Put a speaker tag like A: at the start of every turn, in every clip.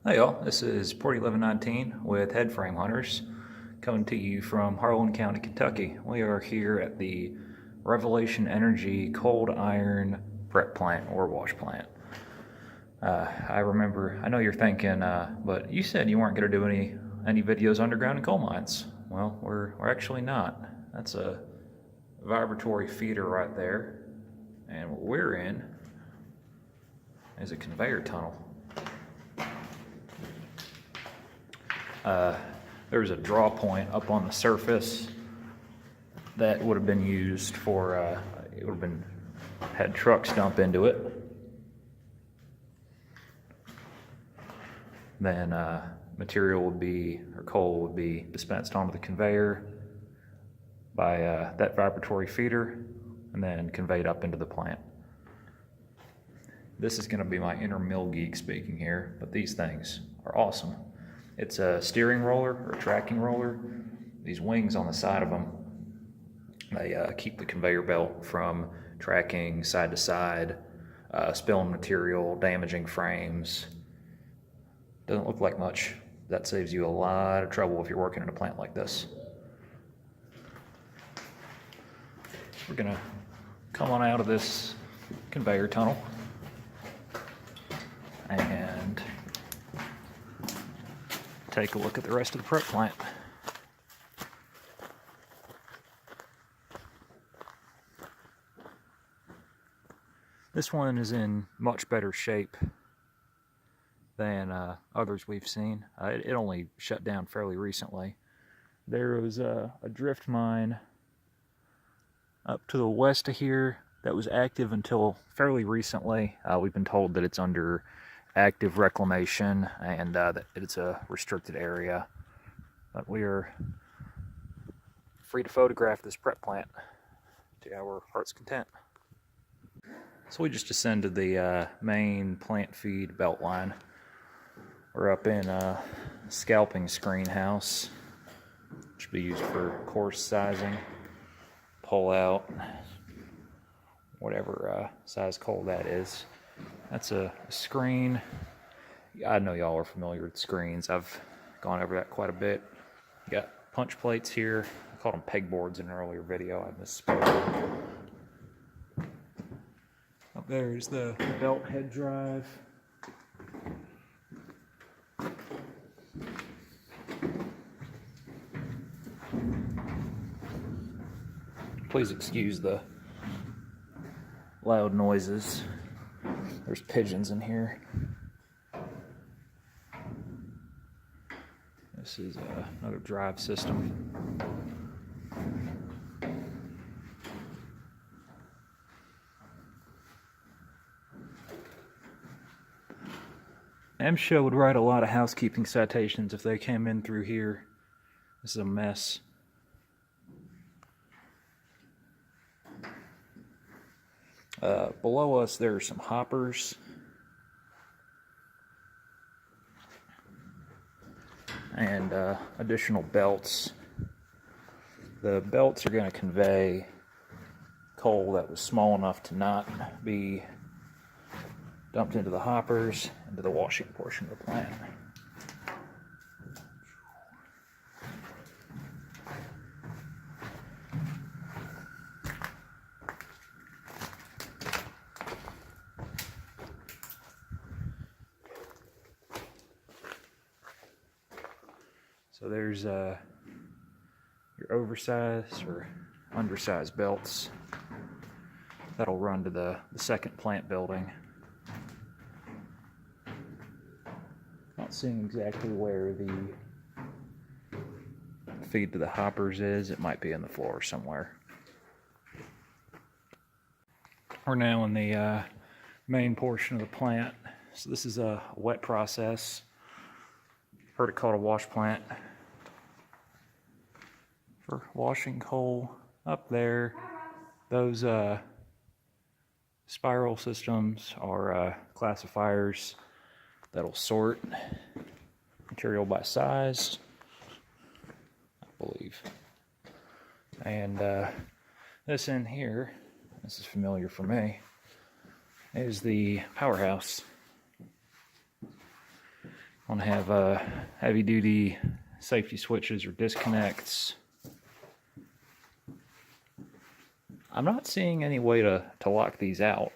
A: Hey y'all, this is Port 1119 with Headframe Hunters coming to you from Harlan County, Kentucky. We are here at the Revelation Energy Coldiron prep plant or wash plant. I know you're thinking, but you said you weren't going to do any videos underground in coal mines. Well, we're actually not. That's a vibratory feeder right there. And what we're in is a conveyor tunnel. There's a draw point up on the surface that would have been used for, it would have been, had trucks dump into it. Then material would be, or coal would be dispensed onto the conveyor by that vibratory feeder and then conveyed up into the plant. This is going to be my inner mill geek speaking here, but these things are awesome. It's a steering roller or tracking roller. These wings on the side of them, they keep the conveyor belt from tracking side to side, spilling material, damaging frames. Doesn't look like much. That saves you a lot of trouble if you're working in a plant like this. We're gonna come on out of this conveyor tunnel and take a look at the rest of the prep plant. This one is in much better shape than others we've seen. It only shut down fairly recently. There was a drift mine up to the west of here that was active until fairly recently. We've been told that it's under active reclamation and that it's a restricted area. But we are free to photograph this prep plant to our heart's content. So we just descended the main plant feed belt line. We're up in a scalping screen house, which will be used for coarse sizing, pull out, whatever size coal that is. That's a screen. I know y'all are familiar with screens. I've gone over that quite a bit. You got punch plates here. I called them pegboards in an earlier video. I misspoke. Up there is the belt head drive. Please excuse the loud noises. There's pigeons in here. This is another drive system. MSHA would write a lot of housekeeping citations if they came in through here. This is a mess. Below us there are some hoppers and additional belts. The belts are going to convey coal that was small enough to not be dumped into the hoppers, into the washing portion of the plant. So there's your oversized or undersized belts. That'll run to the second plant building. Not seeing exactly where the feed to the hoppers is. It might be in the floor somewhere. We're now in the main portion of the plant. So this is a wet process. Heard it called a wash plant. For washing coal up there, those spiral systems are classifiers that'll sort material by size, I believe. And this in here, this is familiar for me, is the powerhouse. One have heavy duty safety switches or disconnects. I'm not seeing any way to lock these out.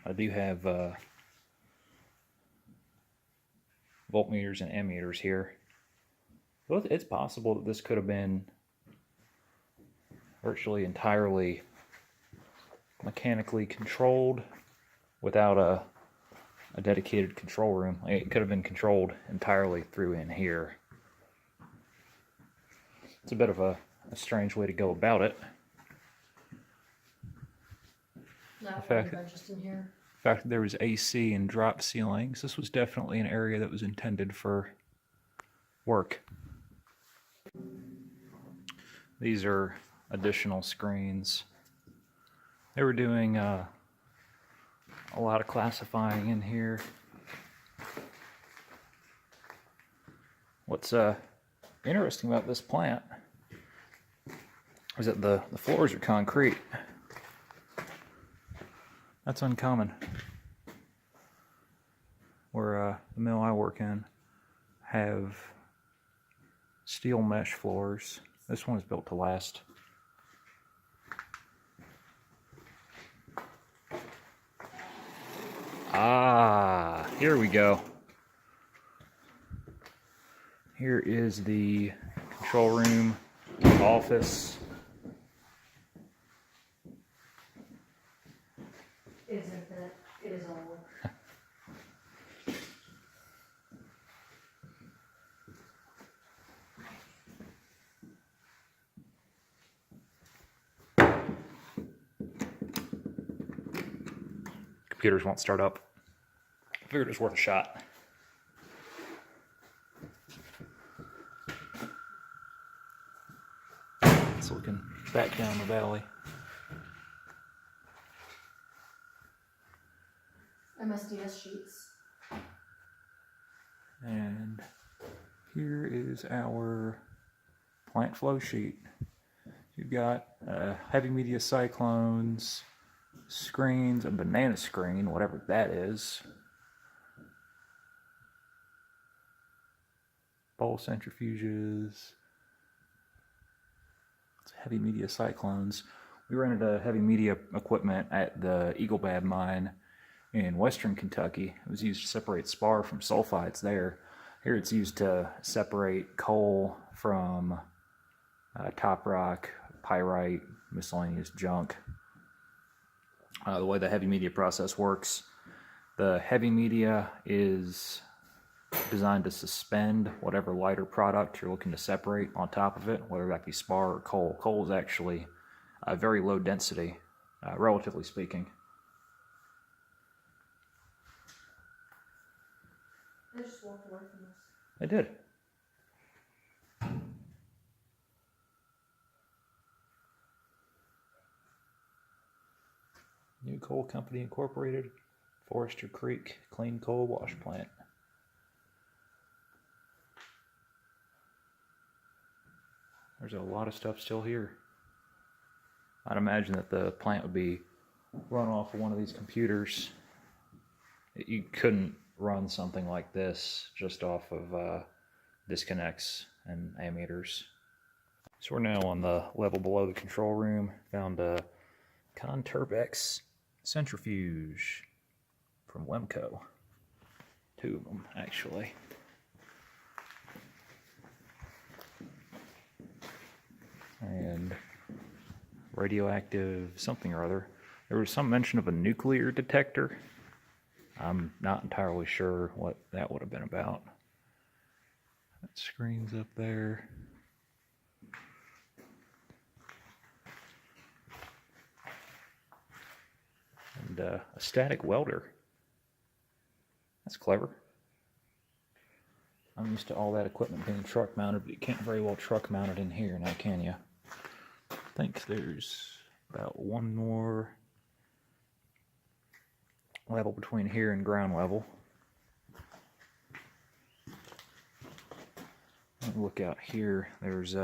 A: I do have voltmeters and ammeters here. Well, it's possible that this could have been virtually entirely mechanically controlled without a dedicated control room. It could have been controlled entirely through in here. It's a bit of a strange way to go about it.
B: Not just in here.
A: The fact that there was AC and drop ceilings, this was definitely an area that was intended for work. These are additional screens. They were doing a lot of classifying in here. What's interesting about this plant is that the floors are concrete. That's uncommon. Where the mill I work in have steel mesh floors. This one is built to last. Ah, here we go. Here is the control room, office.
B: Isn't it? It is all.
A: Computers won't start up. Figured it was worth a shot. It's looking back down the valley.
B: MSDS sheets.
A: And here is our plant flow sheet. You've got heavy media cyclones, screens, a banana screen, whatever that is. Bowl centrifuges. It's heavy media cyclones. We rented a heavy media equipment at the Eaglebad mine in western Kentucky. It was used to separate spar from sulfides there. Here it's used to separate coal from top rock, pyrite, miscellaneous junk. The way the heavy media process works, the heavy media is designed to suspend whatever lighter product you're looking to separate on top of it, whether that be spar or coal. Coal is actually very low density, relatively speaking.
B: They just walked away from us.
A: They did. New Coal Company Incorporated, Forester Creek Clean Coal Wash Plant. There's a lot of stuff still here. I'd imagine that the plant would be run off of one of these computers. You couldn't run something like this just off of disconnects and ammeters. So we're now on the level below the control room. Found a Conturbex centrifuge from Wemco. Two of them, actually. And radioactive something or other. There was some mention of a nuclear detector. I'm not entirely sure what that would have been about. That screen's up there. And a static welder. That's clever. I'm used to all that equipment being truck mounted, but you can't very well truck mount it in here now, can you? I think there's about one more level between here and ground level. Look out here, there's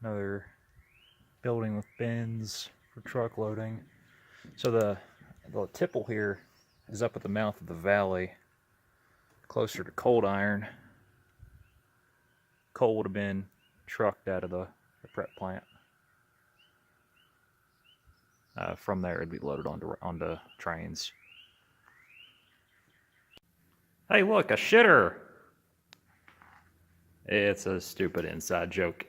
A: another building with bins for truck loading. So the The tipple here is up at the mouth of the valley, closer to Coldiron. Coal would have been trucked out of the prep plant. From there, it'd be loaded onto trains. Hey, look, a shitter! It's a stupid inside joke.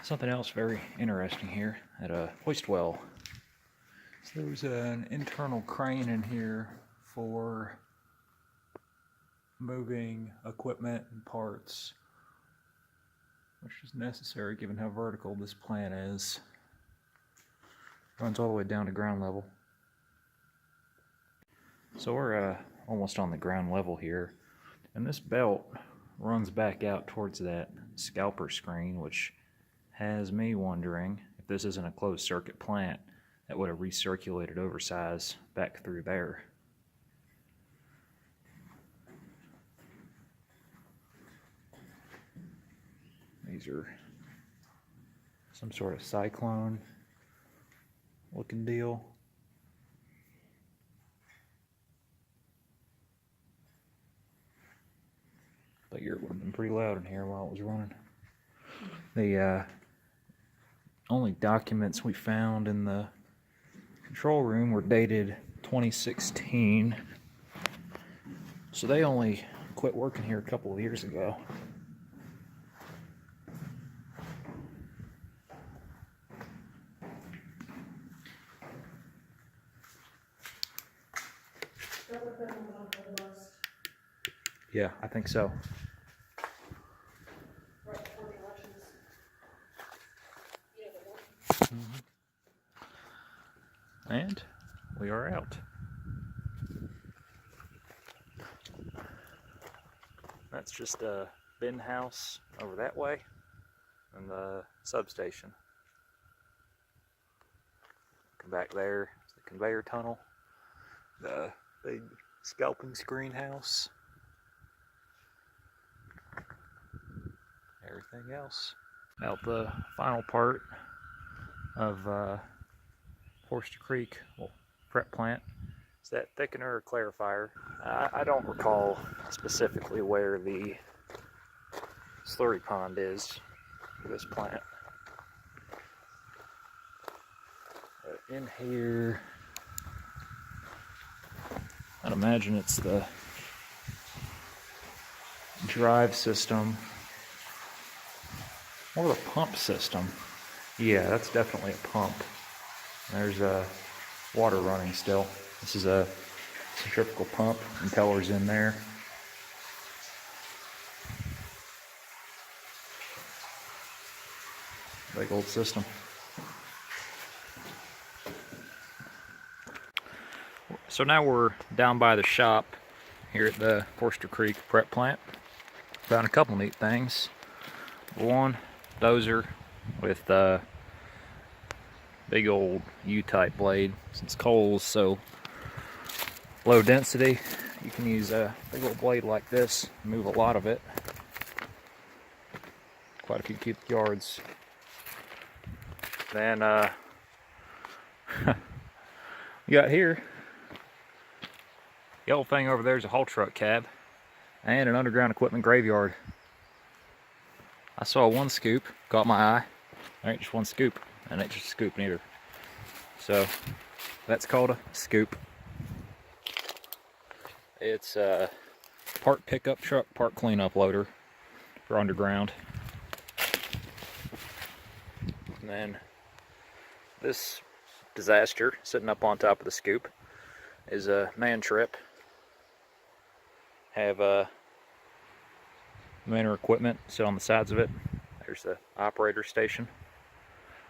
A: Something else very interesting here at a hoist well. So there's an internal crane in here for moving equipment and parts, which is necessary given how vertical this plant is. Runs all the way down to ground level. So we're almost on the ground level here, and this belt runs back out towards that scalper screen, which has me wondering if this isn't a closed circuit plant that would have recirculated oversize back through there. These are some sort of cyclone looking deal. But it would have been pretty loud in here while it was running. The only documents we found in the control room were dated 2016. So they only quit working here a couple of years ago.
B: That would have been on the list
A: Yeah, I think so.
B: right before the elections.
A: And we are out. That's just a bin house over that way and the substation. Come back there, it's the conveyor tunnel, the big scalping screen house, everything else. Out the final part of Forster Creek prep plant is that thickener or clarifier. I don't recall specifically where the slurry pond is for this plant. But in here, I'd imagine it's the drive system or the pump system. Yeah, that's definitely a pump. There's water running still. This is a centrifugal pump. Impeller's in there. Big old system. So now we're down by the shop here at the Forster Creek prep plant. Found a couple neat things. One, dozer with big old U-type blade. Since coal's so low density, you can use a big old blade like this, move a lot of it. Quite a few cubic yards. Then you got here, the old thing over there is a haul truck cab and an underground equipment graveyard. I saw one scoop, caught my eye. There ain't just one scoop, and ain't just a scoop neither. So that's called a scoop. It's a part pickup truck, part cleanup loader for underground. And then this disaster sitting up on top of the scoop is a man trip. Have manor equipment sit on the sides of it. There's the operator station.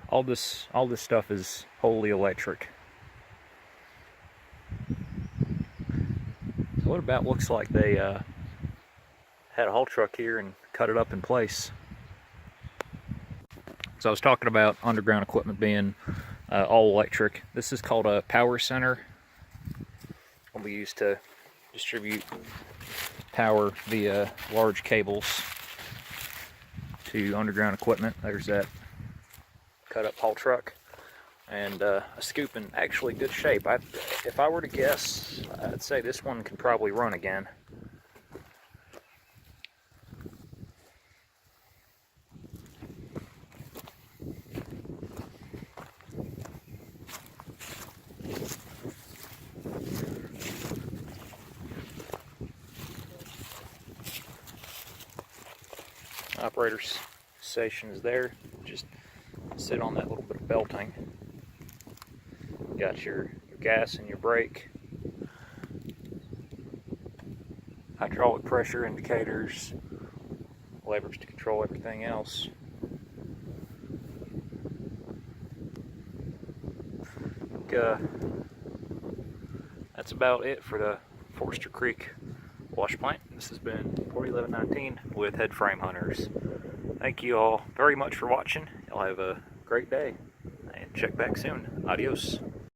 A: All this stuff is wholly electric. So what about looks like they had a haul truck here and cut it up in place. So I was talking about underground equipment being all electric. This is called a power center. It'll be used to distribute power via large cables to underground equipment. There's that cut up haul truck. and a scoop in actually good shape. If I were to guess, I'd say this one could probably run again. Operator's station is there. Just sit on that little bit of belting. Got your gas and your brake. Hydraulic pressure indicators. Levers to control everything else. That's about it for the Forester Creek wash plant. This has been 401119 with Head Frame Hunters. Thank you all very much for watching. Y'all have a great day and check back soon. Adios.